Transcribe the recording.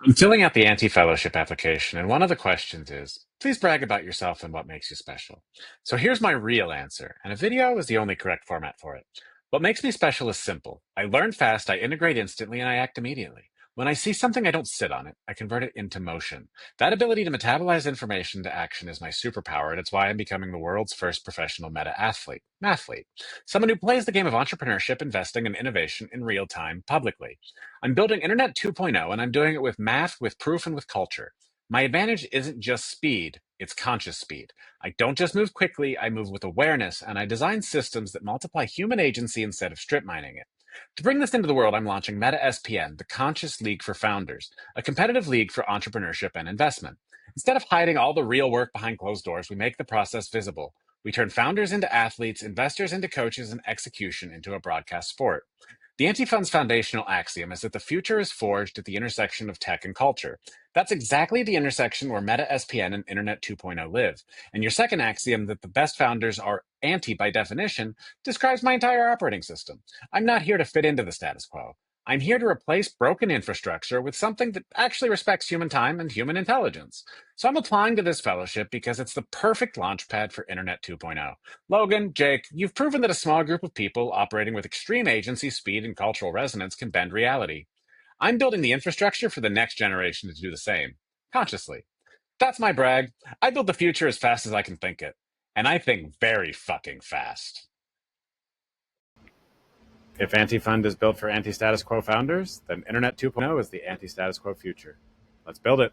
I'm filling out the anti-fellowship application, and one of the questions is, please brag about yourself and what makes you special. So here's my real answer, and a video is the only correct format for it. What makes me special is simple. I learn fast, I integrate instantly, and I act immediately. When I see something, I don't sit on it. I convert it into motion. That ability to metabolize information into action is my superpower, and it's why I'm becoming the world's first professional mathlete, someone who plays the game of entrepreneurship, investing, and innovation in real time publicly. I'm building Internet 2.0, and I'm doing it with math, with proof, and with culture. My advantage isn't just speed, it's conscious speed. I don't just move quickly, I move with awareness, and I design systems that multiply human agency instead of strip mining it. To bring this into the world, I'm launching Meta SPN, the Conscious League for Founders, a competitive league for entrepreneurship and investment. Instead of hiding all the real work behind closed doors, we make the process visible. We turn founders into athletes, investors into coaches, and execution into a broadcast sport. The anti-fund's foundational axiom is that the future is forged at the intersection of tech and culture. That's exactly the intersection where Meta SPN and Internet 2.0 live. And your second axiom, that the best founders are anti by definition, describes my entire operating system. I'm not here to fit into the status quo. I'm here to replace broken infrastructure with something that actually respects human time and human intelligence. So I'm applying to this fellowship because it's the perfect launchpad for Internet 2.0. Logan, Jake, you've proven that a small group of people operating with extreme agency, speed, and cultural resonance can bend reality. I'm building the infrastructure for the next generation to do the same, consciously. That's my brag. I build the future as fast as I can think it. And I think very fucking fast. If Anti-Fund is built for anti-status quo founders, then Internet 2.0 is the anti-status quo future. Let's build it.